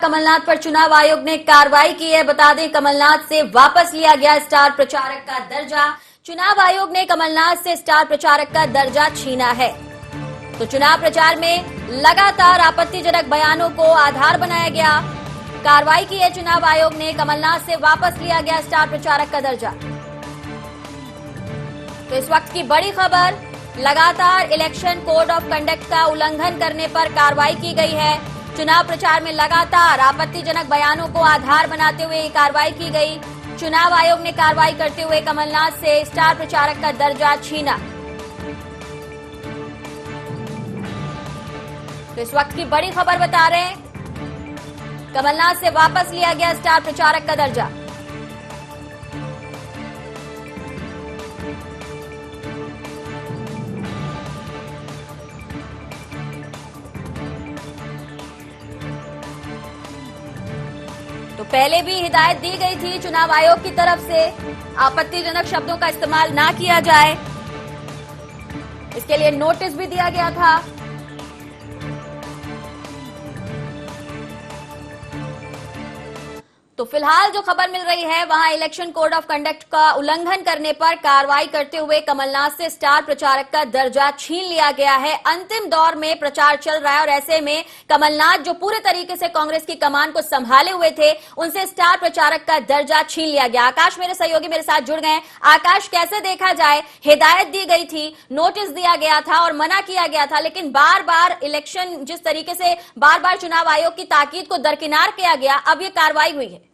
कमलनाथ पर चुनाव आयोग ने कार्रवाई की है। बता दें, कमलनाथ से वापस लिया गया स्टार प्रचारक का दर्जा। चुनाव आयोग ने कमलनाथ से स्टार प्रचारक का दर्जा छीना है। तो चुनाव प्रचार में लगातार आपत्तिजनक बयानों को आधार बनाया गया। कार्रवाई की है चुनाव आयोग ने, कमलनाथ से वापस लिया गया स्टार प्रचारक का दर्जा। तो इस वक्त की बड़ी खबर, लगातार इलेक्शन कोड ऑफ कंडक्ट का उल्लंघन करने पर कार्रवाई की गई है। चुनाव प्रचार में लगातार आपत्तिजनक बयानों को आधार बनाते हुए ये कार्रवाई की गई। चुनाव आयोग ने कार्रवाई करते हुए कमलनाथ से स्टार प्रचारक का दर्जा छीना। तो इस वक्त की बड़ी खबर बता रहे हैं, कमलनाथ से वापस लिया गया स्टार प्रचारक का दर्जा। तो पहले भी हिदायत दी गई थी चुनाव आयोग की तरफ से, आपत्तिजनक शब्दों का इस्तेमाल ना किया जाए, इसके लिए नोटिस भी दिया गया था। तो फिलहाल जो खबर मिल रही है, वहां इलेक्शन कोड ऑफ कंडक्ट का उल्लंघन करने पर कार्रवाई करते हुए कमलनाथ से स्टार प्रचारक का दर्जा छीन लिया गया है। अंतिम दौर में प्रचार चल रहा है और ऐसे में कमलनाथ जो पूरे तरीके से कांग्रेस की कमान को संभाले हुए थे, उनसे स्टार प्रचारक का दर्जा छीन लिया गया। आकाश, मेरे सहयोगी मेरे साथ जुड़ गए। आकाश, कैसे देखा जाए, हिदायत दी गई थी, नोटिस दिया गया था और मना किया गया था, लेकिन बार बार इलेक्शन जिस तरीके से बार बार चुनाव आयोग की ताकीद को दरकिनार किया गया, अब ये कार्रवाई हुई है।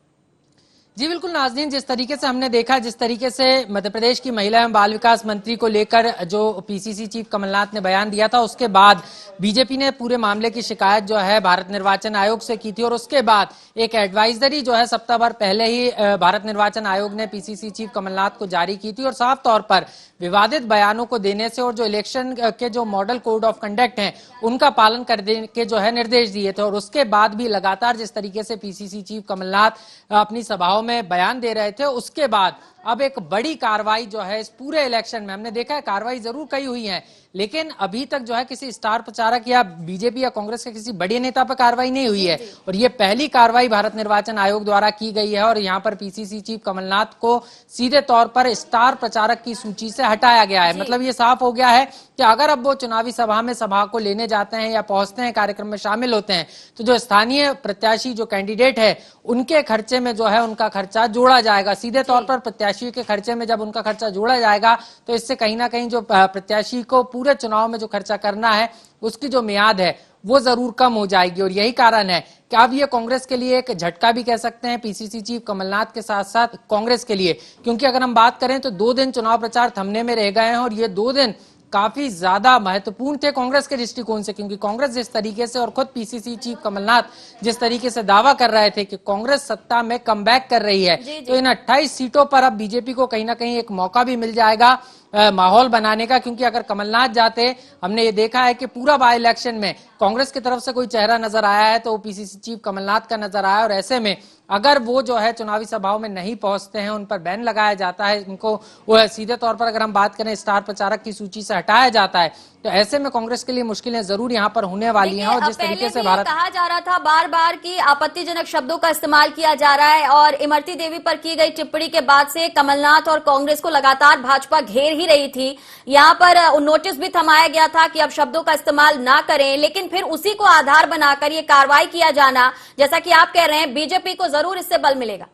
जी बिल्कुल नाज़रीन, जिस तरीके से हमने देखा, जिस तरीके से मध्य प्रदेश की महिला एवं बाल विकास मंत्री को लेकर जो पीसीसी चीफ कमलनाथ ने बयान दिया था, उसके बाद बीजेपी ने पूरे मामले की शिकायत जो है भारत निर्वाचन आयोग से की थी और उसके बाद एक एडवाइजरी जो है सप्ताह भर पहले ही भारत निर्वाचन आयोग ने पीसीसी चीफ कमलनाथ को जारी की थी और साफ तौर पर विवादित बयानों को देने से और जो इलेक्शन के जो मॉडल कोड ऑफ कंडक्ट हैं उनका पालन करने के जो है निर्देश दिए थे। और उसके बाद भी लगातार जिस तरीके से पीसीसी चीफ कमलनाथ अपनी सभाओं में बयान दे रहे थे, उसके बाद अब एक बड़ी कार्रवाई जो है इस पूरे इलेक्शन में हमने देखा है। कार्रवाई जरूर कई हुई है, लेकिन अभी तक जो है किसी स्टार प्रचारक या बीजेपी या कांग्रेस के किसी बड़े नेता पर कार्रवाई नहीं हुई है और ये पहली कार्रवाई भारत निर्वाचन आयोग द्वारा की गई है। और यहाँ पर पीसीसी चीफ कमलनाथ को सीधे तौर पर स्टार प्रचारक की सूची से हटाया गया है। मतलब ये साफ हो गया है कि अगर अब वो चुनावी सभा में सभा को लेने जाते हैं या पहुंचते हैं, कार्यक्रम में शामिल होते हैं, तो जो स्थानीय प्रत्याशी जो कैंडिडेट है उनके खर्चे में जो है उनका खर्चा जोड़ा जाएगा। सीधे तौर पर प्रत्याशी के खर्चे में जब उनका खर्चा जोड़ा जाएगा तो इससे कहीं ना कहीं जो प्रत्याशी को पूरे चुनाव में जो खर्चा करना है उसकी जो मियाद है वो जरूर कम हो जाएगी। और यही कारण है कि अब ये कांग्रेस के लिए एक झटका भी कह सकते हैं, पीसीसी चीफ कमलनाथ के साथ साथ कांग्रेस के लिए, क्योंकि अगर हम बात करें तो 2 दिन चुनाव प्रचार थमने में रह गए हैं और ये 2 दिन काफी ज्यादा महत्वपूर्ण थे कांग्रेस के दृष्टिकोण से, क्योंकि कांग्रेस जिस तरीके से और खुद पीसीसी चीफ कमलनाथ जिस तरीके से दावा कर रहे थे कि कांग्रेस सत्ता में कमबैक कर रही है, तो इन 28 सीटों पर अब बीजेपी को कहीं ना कहीं एक मौका भी मिल जाएगा माहौल बनाने का। क्योंकि अगर कमलनाथ जाते, हमने ये देखा है कि पूरा बाय इलेक्शन में कांग्रेस की तरफ से कोई चेहरा नजर आया है तो वो पीसीसी चीफ कमलनाथ का नजर आया। और ऐसे में अगर वो जो है चुनावी सभाओं में नहीं पहुंचते हैं, उन पर बैन लगाया जाता है, उनको वो सीधे तौर पर अगर हम बात करें स्टार प्रचारक की सूची से हटाया जाता है, तो ऐसे में कांग्रेस के लिए मुश्किलें जरूर यहाँ पर होने वाली हैं। और जिस तरीके से भारत कहा जा रहा था बार बार कि आपत्तिजनक शब्दों का इस्तेमाल किया जा रहा है और इमरती देवी पर की गई टिप्पणी के बाद से कमलनाथ और कांग्रेस को लगातार भाजपा घेर ही रही थी। यहाँ पर नोटिस भी थमाया गया था कि अब शब्दों का इस्तेमाल ना करें, लेकिन फिर उसी को आधार बनाकर ये कार्रवाई किया जाना, जैसा कि आप कह रहे हैं, बीजेपी को जरूर इससे बल मिलेगा।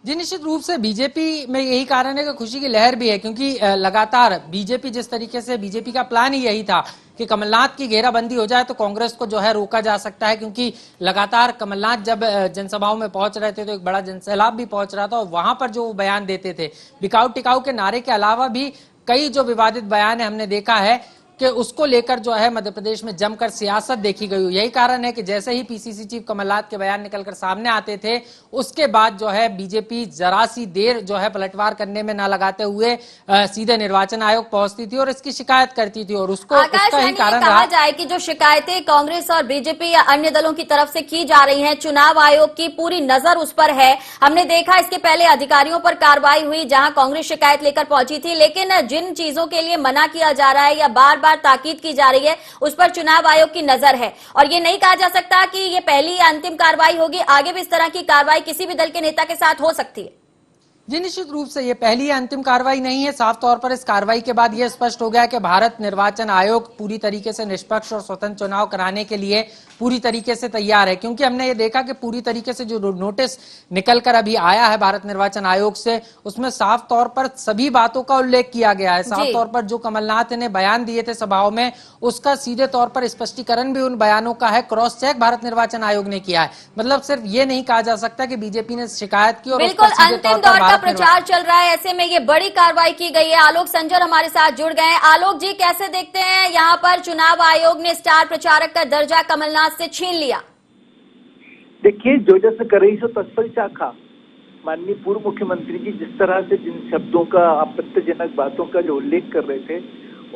जी निश्चित रूप से बीजेपी में यही कारण है कि खुशी की लहर भी है, क्योंकि लगातार बीजेपी जिस तरीके से, बीजेपी का प्लान ही यही था कि कमलनाथ की घेराबंदी हो जाए तो कांग्रेस को जो है रोका जा सकता है। क्योंकि लगातार कमलनाथ जब जनसभाओं में पहुंच रहे थे तो एक बड़ा जनसैलाब भी पहुंच रहा था और वहां पर जो बयान देते थे, बिकाऊ टिकाऊ के नारे के अलावा भी कई जो विवादित बयान है हमने देखा है कि उसको लेकर जो है मध्य प्रदेश में जमकर सियासत देखी गई। यही कारण है कि जैसे ही पीसीसी चीफ कमलनाथ के बयान निकलकर सामने आते थे, उसके बाद जो है बीजेपी जरा सी देर जो है पलटवार करने में ना लगाते हुए सीधे निर्वाचन आयोग पहुंचती थी और इसकी शिकायत करती थी। और उसको उसका ही कारण कहा जाए कि जो शिकायतें कांग्रेस और बीजेपी या अन्य दलों की तरफ से की जा रही हैं, चुनाव आयोग की पूरी नजर उस पर है। हमने देखा इसके पहले अधिकारियों पर कार्रवाई हुई जहां कांग्रेस शिकायत लेकर पहुंची थी, लेकिन जिन चीजों के लिए मना किया जा रहा है या बार बार ताकीद की जा रही है, उस पर चुनाव आयोग की नजर है और ये नहीं कहा जा सकता कि ये पहली या अंतिम कार्रवाई होगी, आगे भी इस तरह की कार्रवाई किसी भी दल के नेता के साथ हो सकती है। जी निश्चित रूप से ये पहली या अंतिम कार्रवाई नहीं है। साफ तौर पर इस कार्रवाई के बाद यह स्पष्ट हो गया कि भारत निर्वाचन आयोग पूरी तरीके से निष्पक्ष और स्वतंत्र चुनाव कराने के लिए पूरी तरीके से तैयार है, क्योंकि हमने ये देखा कि पूरी तरीके से जो नोटिस निकलकर अभी आया है भारत निर्वाचन आयोग से, उसमें साफ तौर पर सभी बातों का उल्लेख किया गया है। साफ तौर पर जो कमलनाथ ने बयान दिए थे सभाओं में, उसका सीधे तौर पर स्पष्टीकरण भी उन बयानों का है, क्रॉस चेक भारत निर्वाचन आयोग ने किया है। मतलब सिर्फ ये नहीं कहा जा सकता कि बीजेपी ने शिकायत की और बिल्कुल अंतिम दौर का प्रचार चल रहा है, ऐसे में ये बड़ी कार्रवाई की गई है। आलोक संजर हमारे साथ जुड़ गए हैं। आलोक जी, कैसे देखते हैं यहाँ पर चुनाव आयोग ने स्टार प्रचारक का दर्जा कमलनाथ से छीन लिया? देखिए, जो जैसे कर रही सो तत्फल चाखा, माननीय पूर्व मुख्यमंत्री जी जिस तरह से जिन शब्दों का, आपत्तिजनक बातों का जो उल्लेख कर रहे थे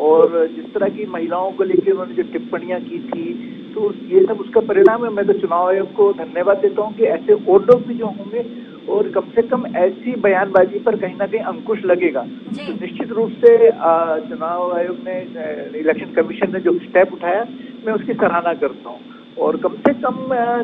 और जिस तरह की महिलाओं को लेकर उन्होंने जो टिप्पणियां की थी, तो ये सब उसका परिणाम है। मैं तो चुनाव आयोग को धन्यवाद देता हूँ कि ऐसे और लोग भी जो होंगे और कम से कम ऐसी बयानबाजी पर कहीं ना कहीं अंकुश लगेगा। तो निश्चित रूप से चुनाव आयोग ने, इलेक्शन कमीशन ने जो स्टेप उठाया, मैं उसकी सराहना करता हूँ। और कम से कम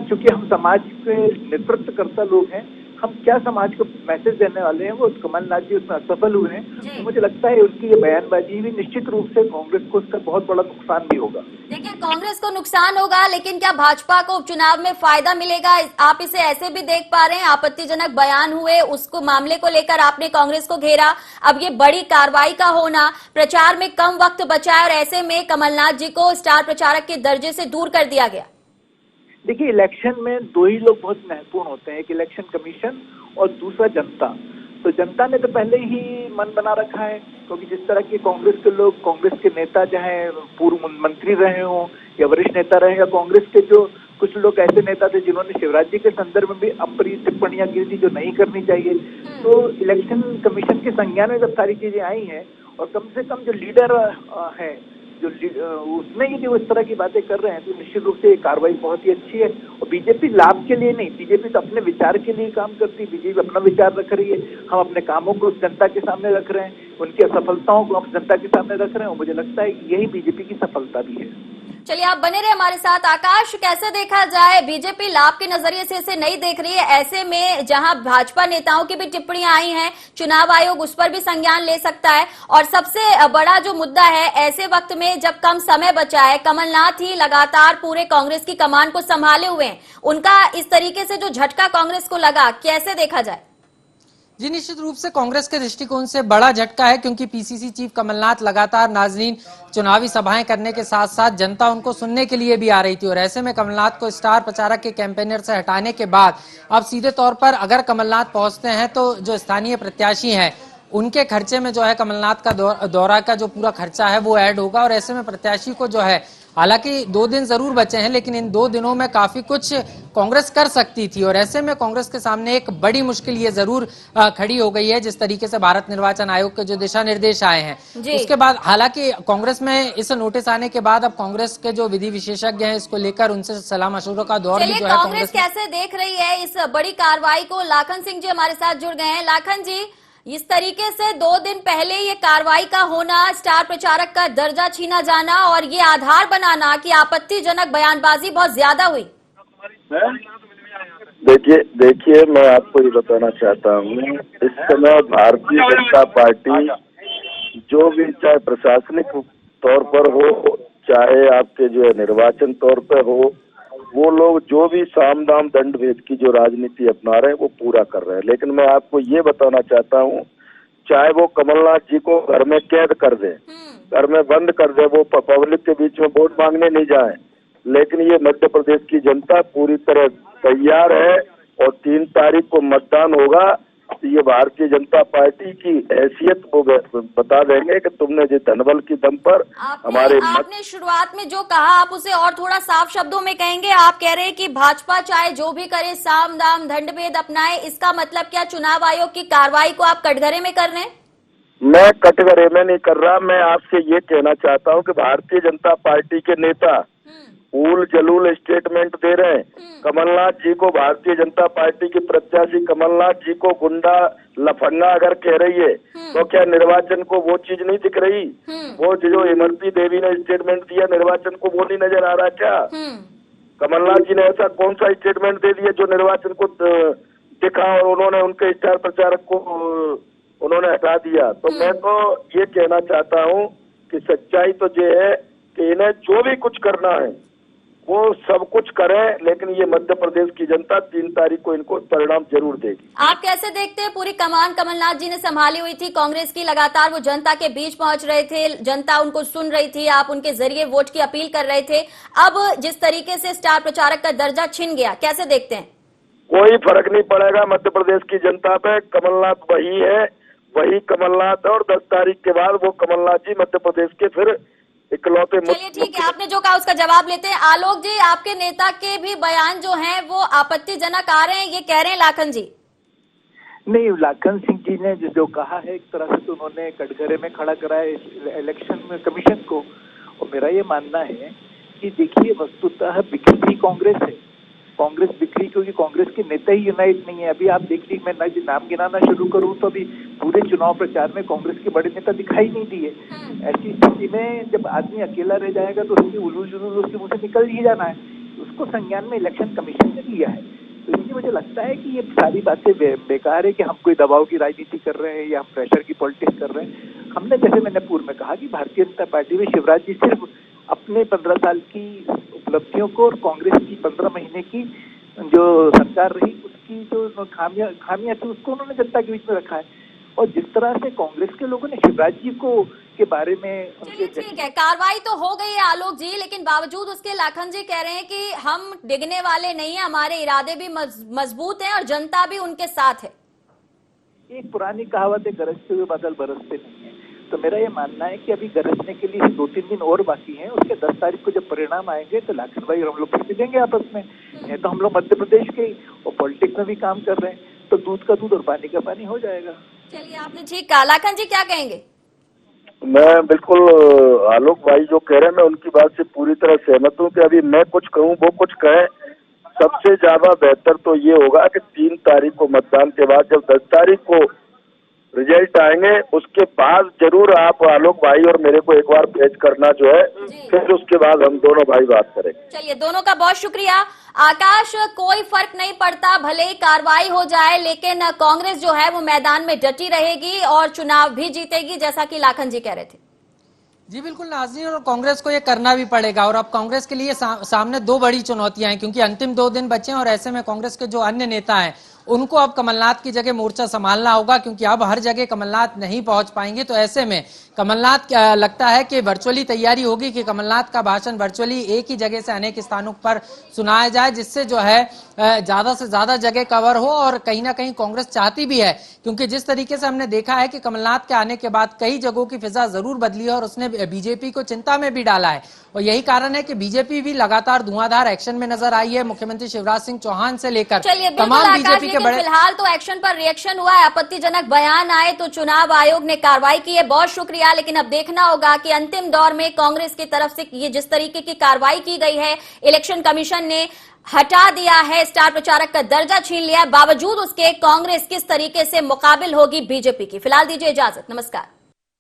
चूंकि हम समाज के नेतृत्वकर्ता लोग हैं, हम क्या समाज को मैसेज देने वाले हैं, वो कमलनाथ जी उसमें असफल हुए हैं। तो मुझे लगता है उनकी ये बयानबाजी भी निश्चित रूप से कांग्रेस को उसका बहुत बड़ा नुकसान भी होगा। देखिए, कांग्रेस को नुकसान होगा, लेकिन क्या भाजपा को उपचुनाव में फायदा मिलेगा? आप इसे ऐसे भी देख पा रहे हैं, आपत्तिजनक बयान हुए, उसको मामले को लेकर आपने कांग्रेस को घेरा, अब ये बड़ी कार्रवाई का होना, प्रचार में कम वक्त बचा है और ऐसे में कमलनाथ जी को स्टार प्रचारक के दर्जे से दूर कर दिया गया। देखिए, इलेक्शन में दो ही लोग बहुत महत्वपूर्ण होते हैं, एक इलेक्शन कमीशन और दूसरा जनता। तो जनता ने तो पहले ही मन बना रखा है, क्योंकि जिस तरह के कांग्रेस के लोग, कांग्रेस के नेता चाहे पूर्व मंत्री रहे हों या वरिष्ठ नेता रहे, या कांग्रेस के जो कुछ लोग ऐसे नेता थे जिन्होंने शिवराज जी के संदर्भ में भी अप्रिय टिप्पणियां की थी जो नहीं करनी चाहिए। तो इलेक्शन कमीशन के संज्ञान में जब सारी चीजें आई हैं और कम से कम जो लीडर है, जो उसमें ही जो इस तरह की बातें कर रहे हैं, तो निश्चित रूप से ये कार्रवाई बहुत ही अच्छी है। और बीजेपी लाभ के लिए नहीं, बीजेपी तो अपने विचार के लिए काम करती है, बीजेपी अपना विचार रख रही है। हम अपने कामों को जनता के सामने रख रहे हैं, उनकी असफलताओं को हम जनता के सामने रख रहे हैं, और मुझे लगता है यही बीजेपी की सफलता भी है। चलिए, आप बने रहे हमारे साथ। आकाश, कैसे देखा जाए, बीजेपी लाभ के नजरिए से इसे नहीं देख रही है, ऐसे में जहां भाजपा नेताओं की भी टिप्पणियां आई हैं, चुनाव आयोग उस पर भी संज्ञान ले सकता है। और सबसे बड़ा जो मुद्दा है, ऐसे वक्त में जब कम समय बचा है, कमलनाथ ही लगातार पूरे कांग्रेस की कमान को संभाले हुए हैं, उनका इस तरीके से जो झटका कांग्रेस को लगा, कैसे देखा जाए? जी निश्चित रूप से कांग्रेस के दृष्टिकोण से बड़ा झटका है, क्योंकि पीसीसी चीफ कमलनाथ लगातार नाजरीन चुनावी सभाएं करने के साथ साथ जनता उनको सुनने के लिए भी आ रही थी, और ऐसे में कमलनाथ को स्टार प्रचारक के कैंपेनर से हटाने के बाद अब सीधे तौर पर अगर कमलनाथ पहुंचते हैं तो जो स्थानीय प्रत्याशी हैं उनके खर्चे में जो है कमलनाथ का दौरा का जो पूरा खर्चा है वो ऐड होगा। और ऐसे में प्रत्याशी को जो है, हालांकि 2 दिन जरूर बचे हैं, लेकिन इन 2 दिनों में काफी कुछ कांग्रेस कर सकती थी, और ऐसे में कांग्रेस के सामने एक बड़ी मुश्किल ये जरूर खड़ी हो गई है, जिस तरीके से भारत निर्वाचन आयोग के जो दिशा निर्देश आए हैं उसके बाद। हालांकि कांग्रेस में इस नोटिस आने के बाद अब कांग्रेस के जो विधि विशेषज्ञ हैं इसको लेकर उनसे सलाह मशवरों का दौर भी जो है कांग्रेस कैसे देख रही है इस बड़ी कार्रवाई को? लाखन सिंह जी हमारे साथ जुड़ गए हैं। लाखन जी, इस तरीके से 2 दिन पहले ये कार्रवाई का होना, स्टार प्रचारक का दर्जा छीना जाना और ये आधार बनाना कि आपत्तिजनक बयानबाजी बहुत ज्यादा हुई। देखिए मैं आपको ये बताना चाहता हूँ, इस समय भारतीय जनता पार्टी जो भी, चाहे प्रशासनिक तौर पर हो, चाहे आपके जो है निर्वाचन तौर पर हो, वो लोग जो भी साम दाम दंड भेद की जो राजनीति अपना रहे हैं वो पूरा कर रहे हैं। लेकिन मैं आपको ये बताना चाहता हूँ, चाहे वो कमलनाथ जी को घर में कैद कर दे, घर में बंद कर दे, वो पब्लिक के बीच में वोट मांगने नहीं जाए, लेकिन ये मध्य प्रदेश की जनता पूरी तरह तैयार है और 3 तारीख को मतदान होगा। ये भारतीय जनता पार्टी की हैसियत वो बता देंगे कि तुमने जो धनबल की दम पर आपने शुरुआत में जो कहा, आप उसे और थोड़ा साफ शब्दों में कहेंगे? आप कह रहे हैं कि भाजपा चाहे जो भी करे, साम दाम दंडभेद अपनाए, इसका मतलब क्या चुनाव आयोग की कार्रवाई को आप कटघरे में कर रहे हैं? मैं कटघरे में नहीं कर रहा, मैं आपसे ये कहना चाहता हूँ कि भारतीय जनता पार्टी के नेता फूल जलूल स्टेटमेंट दे रहे हैं। कमलनाथ जी को भारतीय जनता पार्टी की प्रत्याशी कमलनाथ जी को गुंडा लफंगा अगर कह रही है तो क्या निर्वाचन को वो चीज नहीं दिख रही? वो जो इमरती देवी ने स्टेटमेंट दिया निर्वाचन को वो नहीं नजर आ रहा क्या? कमलनाथ जी ने ऐसा कौन सा स्टेटमेंट दे दिया जो निर्वाचन को दिखा और उन्होंने उनके स्टार प्रचारक को उन्होंने हटा दिया? तो मैं तो ये कहना चाहता हूँ कि सच्चाई तो ये है कि इन्हें जो भी कुछ करना है वो सब कुछ करें, लेकिन ये मध्य प्रदेश की जनता 3 तारीख को इनको परिणाम जरूर देगी। आप कैसे देखते हैं? पूरी कमान कमलनाथ जी ने संभाली हुई थी कांग्रेस की, लगातार वो जनता के बीच पहुंच रहे थे, जनता उनको सुन रही थी, आप उनके जरिए वोट की अपील कर रहे थे। अब जिस तरीके से स्टार प्रचारक का दर्जा छिन गया, कैसे देखते हैं? कोई फर्क नहीं पड़ेगा मध्य प्रदेश की जनता पे। कमलनाथ वही है, वही कमलनाथ है और 10 तारीख के बाद वो कमलनाथ जी मध्य प्रदेश के फिर इकलौते। चलिए ठीक है, आपने जो कहा उसका जवाब लेते हैं। आलोक जी, आपके नेता के भी बयान जो हैं वो आपत्तिजनक आ रहे हैं, ये कह रहे हैं लाखन जी। नहीं, लाखन सिंह जी ने जो कहा है एक तरह से तो उन्होंने कटघरे में खड़ा करा है इलेक्शन कमीशन को। और मेरा ये मानना है कि देखिए वस्तुतः बिखरी हुई कांग्रेस है, कांग्रेस बिखरी क्योंकि कांग्रेस के नेता ही यूनाइट नहीं है। अभी आप देख लीजिए, मैं नाम गिनाना शुरू करूं तो अभी पूरे चुनाव प्रचार में कांग्रेस के बड़े नेता दिखाई नहीं दिए। ऐसी स्थिति में जब आदमी अकेला रह जाएगा तो उसकी उलूल जुलूल उसके मुंह से निकल ही जाना है। उसको संज्ञान में इलेक्शन कमीशन ने लिया है। तो इसलिए मुझे लगता है कि ये सारी बातें बेकार है कि हम कोई दबाव की राजनीति कर रहे हैं या हम प्रेशर की पॉलिटिक्स कर रहे हैं। हमने, जैसे मैंने पूर्व में कहा, कि भारतीय जनता पार्टी में शिवराज जी सिर्फ अपने 15 साल की उपलब्धियों को और कांग्रेस की 15 महीने की जो सरकार रही उसकी जो खामियां थी उसको उन्होंने जनता के बीच में रखा है। और जिस तरह से कांग्रेस के लोगों ने शिवराज जी को के बारे में चलिए ठीक है, कार्रवाई तो हो गई है आलोक जी, लेकिन बावजूद उसके लाखन जी कह रहे हैं कि हम डिगने वाले नहीं है, हमारे इरादे भी मजबूत हैं और जनता भी उनके साथ है। एक पुरानी कहावत है, गरजते हुए बादल बरसते नहीं है। तो मेरा ये मानना है कि अभी गरजने के लिए 2-3 दिन और बाकी हैं। उसके 10 तारीख को जब परिणाम आएंगे तो लाखन भाई और हम लोग फिर मिलेंगे आपस में। है तो हम लोग मध्य प्रदेश के और पॉलिटिक्स में भी काम कर रहे हैं, तो दूध का दूध और पानी का पानी हो जाएगा। चलिए, आपने ठीक कहा। लाखन जी क्या कहेंगे? मैं बिल्कुल आलोक भाई जो कह रहे हैं मैं उनकी बात से पूरी तरह सहमत हूँ कि अभी मैं कुछ कहूँ वो कुछ कहें, सबसे ज्यादा बेहतर तो ये होगा कि 3 तारीख को मतदान के बाद जब 10 तारीख को रिजल्ट आएंगे उसके बाद जरूर आप आलोक भाई और मेरे को एक बार भेज करना जो है, फिर उसके बाद हम दोनों भाई बात करेंगे। चलिए, दोनों का बहुत शुक्रिया। आकाश, कोई फर्क नहीं पड़ता, भले ही कार्रवाई हो जाए, लेकिन कांग्रेस जो है वो मैदान में डटी रहेगी और चुनाव भी जीतेगी, जैसा कि लाखन जी कह रहे थे। जी बिल्कुल नाज़रीन, और कांग्रेस को ये करना भी पड़ेगा। और अब कांग्रेस के लिए सामने 2 बड़ी चुनौतियां हैं, क्योंकि अंतिम 2 दिन बचे हैं और ऐसे में कांग्रेस के जो अन्य नेता हैं उनको अब कमलनाथ की जगह मोर्चा संभालना होगा, क्योंकि अब हर जगह कमलनाथ नहीं पहुंच पाएंगे। तो ऐसे में कमलनाथ लगता है कि वर्चुअली तैयारी होगी कि कमलनाथ का भाषण वर्चुअली एक ही जगह से अनेक स्थानों पर सुनाया जाए, जिससे जो है ज्यादा से ज्यादा जगह कवर हो। और कहीं ना कहीं कांग्रेस चाहती भी है, क्योंकि जिस तरीके से हमने देखा है कि कमलनाथ के आने के बाद कई जगहों की फिजा जरूर बदली है और उसने बीजेपी को चिंता में भी डाला है। और यही कारण है कि बीजेपी भी लगातार धुआंधार एक्शन में नजर आई है, मुख्यमंत्री शिवराज सिंह चौहान से लेकर तमाम बीजेपी के बड़े। फिलहाल तो एक्शन पर रिएक्शन हुआ है, आपत्तिजनक बयान आए तो चुनाव आयोग ने कार्रवाई की है, बहुत शुक्रिया। लेकिन अब देखना होगा कि अंतिम दौर में कांग्रेस की तरफ से ये जिस तरीके की कार्रवाई की गई है, इलेक्शन कमीशन ने हटा दिया है, स्टार प्रचारक का दर्जा छीन लिया है, बावजूद उसके कांग्रेस किस तरीके से मुकाबिल होगी बीजेपी की। फिलहाल दीजिए इजाजत, नमस्कार।